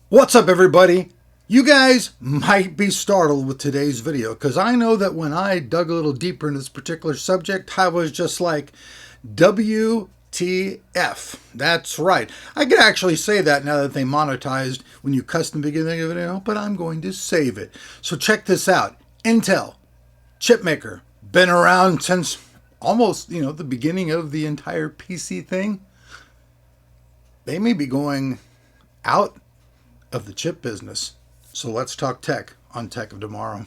What's up, everybody? You guys might be startled with today's video because I know that when I dug a little deeper into this particular subject, I was just like, WTF. That's right. I could actually say that now that they monetized when you custom begin the video, but I'm going to save it. So check this out. Intel, chip maker, been around since almost, the beginning of the entire PC thing. They may be going out of the chip business. So let's talk tech on Tech of Tomorrow.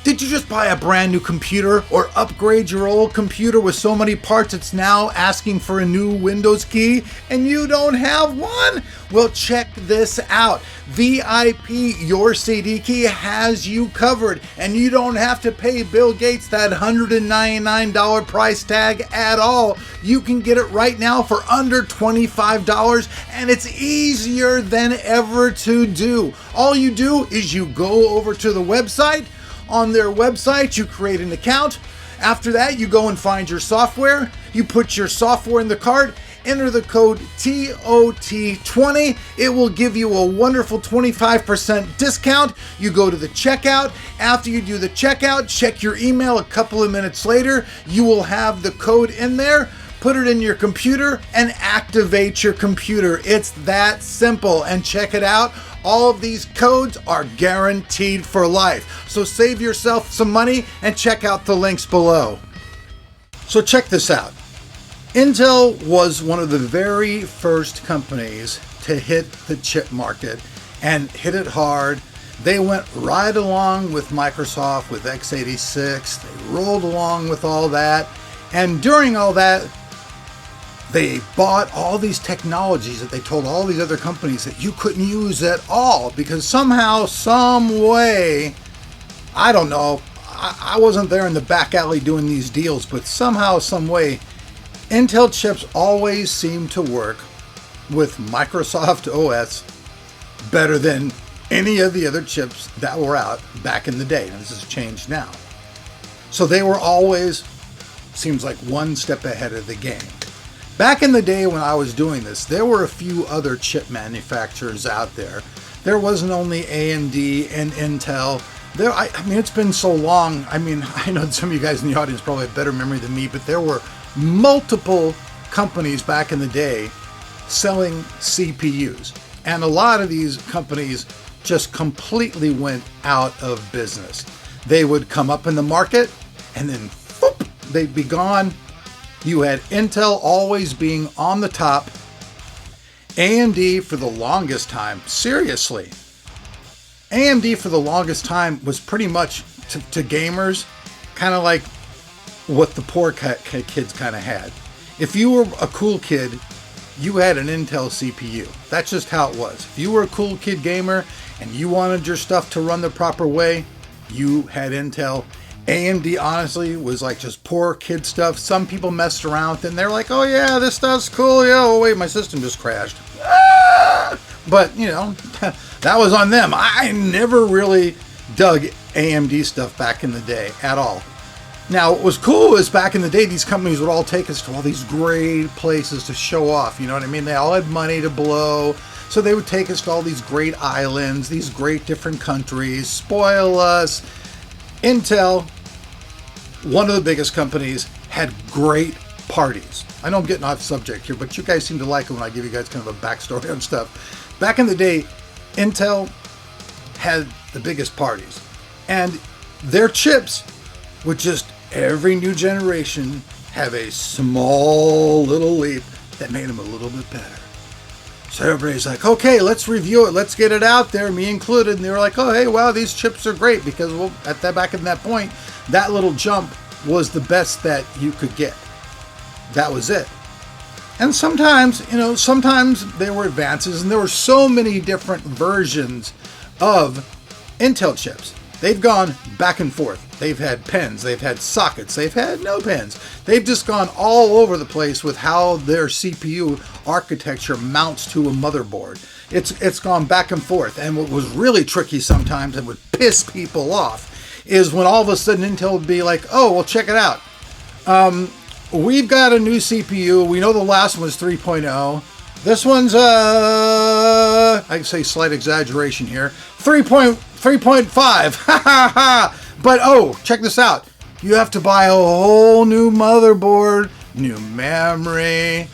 Did you just buy a brand new computer or upgrade your old computer with so many parts it's now asking for a new Windows key and you don't have one? Well, check this out. VIP Your CD Key has you covered, and you don't have to pay Bill Gates that $199 price tag at all. You can get it right now for under $25, and it's easier than ever to do. All you do is you go over to the website. On their website, you create an account. After that, you go and find your software. You put your software in the cart, enter the code TOT20. It will give you a wonderful 25% discount. You go to the checkout. After you do the checkout, check your email a couple of minutes later. You will have the code in there. Put it in your computer and activate your computer. It's that simple. And check it out. All of these codes are guaranteed for life. So save yourself some money and check out the links below. So check this out. Intel was one of the very first companies to hit the chip market and hit it hard. They went right along with Microsoft with x86. They rolled along with all that. And during all that, they bought all these technologies that they told all these other companies that you couldn't use at all because somehow, some way, I don't know, I wasn't there in the back alley doing these deals, but somehow, some way, Intel chips always seem to work with Microsoft OS better than any of the other chips that were out back in the day. And this has changed now. So they were always, seems like, one step ahead of the game. Back in the day when I was doing this, there were a few other chip manufacturers out there. There wasn't only AMD and Intel. I mean, it's been so long. I mean, I know some of you guys in the audience probably have better memory than me, but there were multiple companies back in the day selling CPUs. And a lot of these companies just completely went out of business. They would come up in the market and then whoop, they'd be gone. You had Intel always being on the top. AMD for the longest time, seriously. AMD for the longest time was pretty much to gamers kind of like what the poor kids kind of had. If you were a cool kid, you had an Intel CPU. That's just how it was. If you were a cool kid gamer and you wanted your stuff to run the proper way, you had Intel. AMD honestly was like just poor kid stuff. Some people messed around with it and they're like, oh yeah, this stuff's cool. Yeah, oh wait, my system just crashed. But that was on them. I never really dug AMD stuff back in the day at all. Now, what was cool is back in the day, these companies would all take us to all these great places to show off. You know what I mean? They all had money to blow. So they would take us to all these great islands, these great different countries, spoil us. Intel, one of the biggest companies, had great parties. I know I'm getting off subject here, but you guys seem to like it when I give you guys kind of a backstory on stuff. Back in the day, Intel had the biggest parties. And their chips would just, every new generation, have a small little leap that made them a little bit better. So everybody's like, okay, let's review it. Let's get it out there, me included. And they were like, oh, hey, wow, these chips are great because, well, back at that point, that little jump was the best that you could get. That was it. And sometimes, sometimes there were advances, and there were so many different versions of Intel chips. They've gone back and forth. They've had pens, they've had sockets, they've had no pens. They've just gone all over the place with how their CPU architecture mounts to a motherboard. It's gone back and forth. And what was really tricky sometimes and would piss people off is when all of a sudden Intel would be like, oh, well, check it out. We've got a new CPU. We know the last one was 3.0. This one's, I can say slight exaggeration here, 3.5. But, oh, check this out. You have to buy a whole new motherboard, new memory.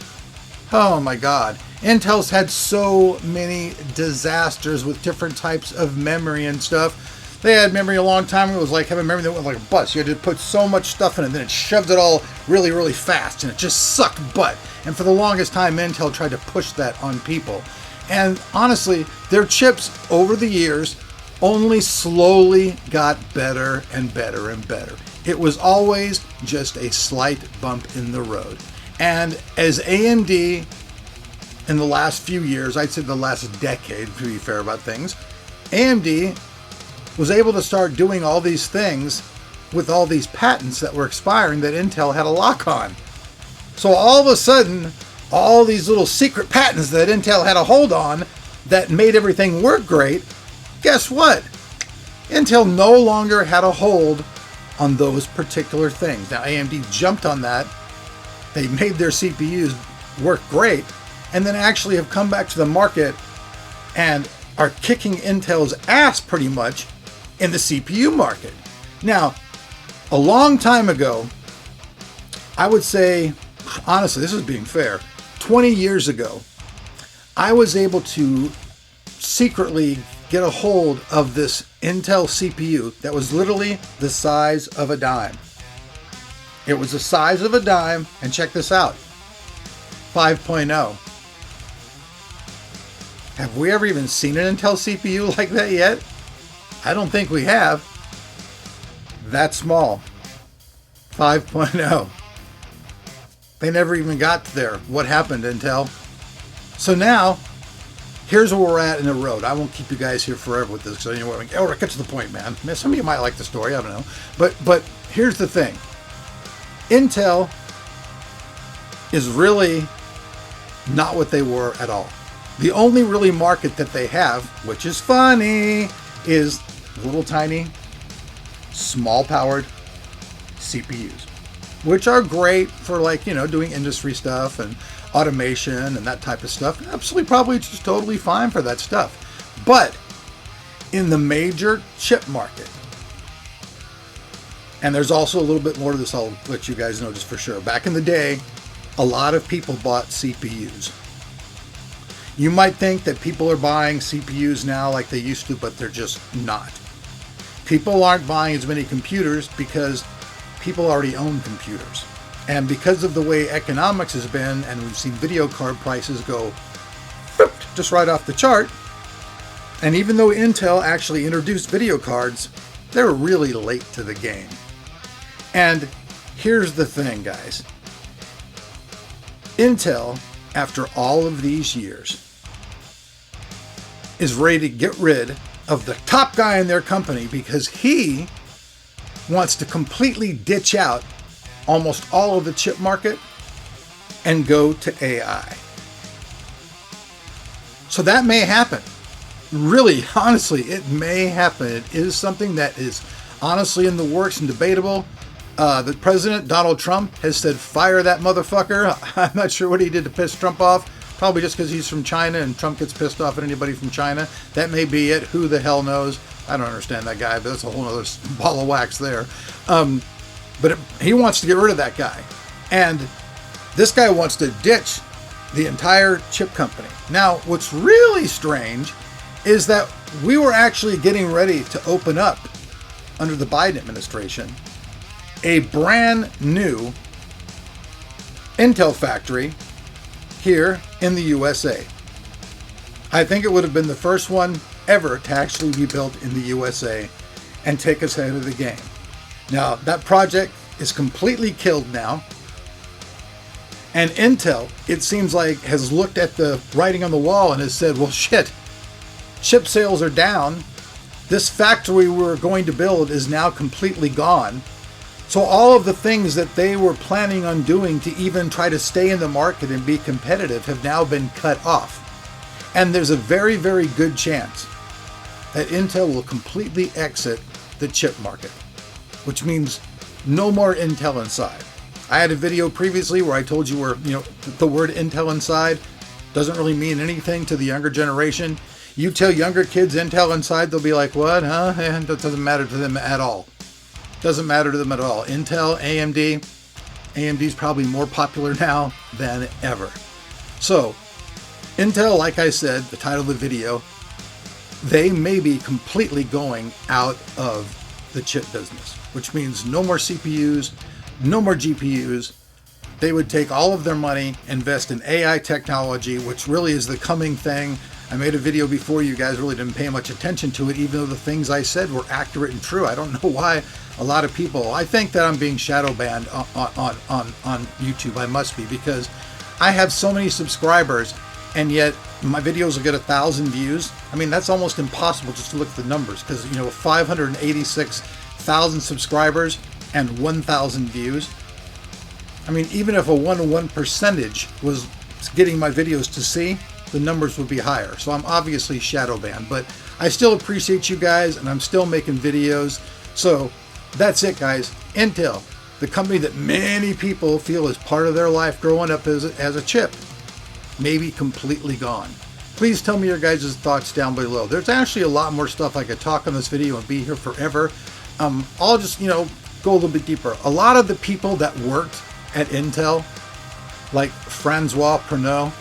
Oh, my God. Intel's had so many disasters with different types of memory and stuff. They had memory a long time ago. It was like having memory that went like a bus. You had to put so much stuff in it, and then it shoved it all really, really fast, and it just sucked butt. And for the longest time, Intel tried to push that on people. And honestly, their chips over the years only slowly got better and better and better. It was always just a slight bump in the road. And as AMD in the last few years, I'd say the last decade, to be fair about things, AMD was able to start doing all these things with all these patents that were expiring that Intel had a lock on. So all of a sudden, all these little secret patents that Intel had a hold on that made everything work great, guess what? Intel no longer had a hold on those particular things. Now AMD jumped on that. They made their CPUs work great, and then actually have come back to the market and are kicking Intel's ass pretty much in the CPU market. Now, a long time ago, I would say, honestly, this is being fair, 20 years ago, I was able to secretly get a hold of this Intel CPU that was literally the size of a dime. It was the size of a dime, and check this out, 5.0. Have we ever even seen an Intel CPU like that yet? I don't think we have. That small. 5.0. They never even got there. What happened, Intel? So now, here's where we're at in the road. I won't keep you guys here forever with this, because I know get to the point, man. Some of you might like the story, I don't know. But here's the thing. Intel is really not what they were at all. The only really market that they have, which is funny, is little tiny, small powered CPUs, which are great for doing industry stuff and automation and that type of stuff. Absolutely, probably just totally fine for that stuff. But in the major chip market, and there's also a little bit more to this, I'll let you guys know just for sure. Back in the day, a lot of people bought CPUs. You might think that people are buying CPUs now like they used to, but they're just not. People aren't buying as many computers because people already own computers. And because of the way economics has been, and we've seen video card prices go just right off the chart, and even though Intel actually introduced video cards, they were really late to the game. And here's the thing, guys. Intel, after all of these years, is ready to get rid of the top guy in their company because he wants to completely ditch out almost all of the chip market and go to AI. So that may happen. Really, honestly, it may happen. It is something that is honestly in the works and debatable. The president, Donald Trump, has said, fire that motherfucker. I'm not sure what he did to piss Trump off. Probably just because he's from China and Trump gets pissed off at anybody from China. That may be it. Who the hell knows? I don't understand that guy, but that's a whole other ball of wax there. He wants to get rid of that guy. And this guy wants to ditch the entire chip company. Now, what's really strange is that we were actually getting ready to open up, under the Biden administration, a brand new Intel factory here in the USA. I think it would have been the first one ever to actually be built in the USA and take us ahead of the game. Now, that project is completely killed now. And Intel, it seems like, has looked at the writing on the wall and has said, well, shit, chip sales are down. This factory we're going to build is now completely gone. So all of the things that they were planning on doing to even try to stay in the market and be competitive have now been cut off. And there's a very, very good chance that Intel will completely exit the chip market. which means no more Intel Inside. I had a video previously where I told you where, the word Intel Inside doesn't really mean anything to the younger generation. You tell younger kids Intel Inside, they'll be like, what, huh? And that doesn't matter to them at all. Doesn't matter to them at all. Intel, AMD. AMD's probably more popular now than ever. So, Intel, like I said, the title of the video, they may be completely going out of the chip business, which means no more CPUs, no more GPUs. They would take all of their money, invest in AI technology, which really is the coming thing. I made a video before, you guys really didn't pay much attention to it, even though the things I said were accurate and true. I don't know why a lot of people, I think that I'm being shadow banned on YouTube. I must be, because I have so many subscribers and yet my videos will get 1,000 views. I mean, that's almost impossible just to look at the numbers, because 586,000 subscribers and 1,000 views. I mean, even if a 1 percentage was getting my videos to see, the numbers would be higher. So I'm obviously shadow banned, but I still appreciate you guys and I'm still making videos. So that's it, guys. Intel, the company that many people feel is part of their life growing up as a chip, maybe completely gone. Please tell me your guys' thoughts down below. There's actually a lot more stuff I could talk on this video and be here forever. I'll just, go a little bit deeper. A lot of the people that worked at Intel, like Francois Pernod,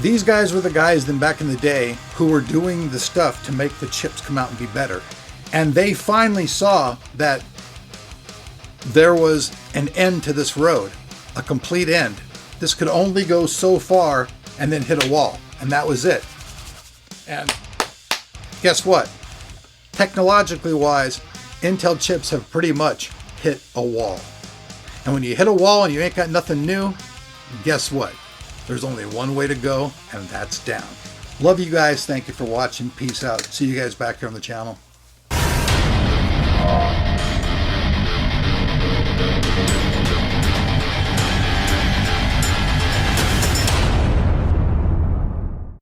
these guys were the guys then back in the day who were doing the stuff to make the chips come out and be better. And they finally saw that there was an end to this road, a complete end. This could only go so far and then hit a wall. And that was it. And guess what? Technologically wise, Intel chips have pretty much hit a wall. And when you hit a wall and you ain't got nothing new, guess what? There's only one way to go, and that's down. Love you guys. Thank you for watching. Peace out. See you guys back here on the channel.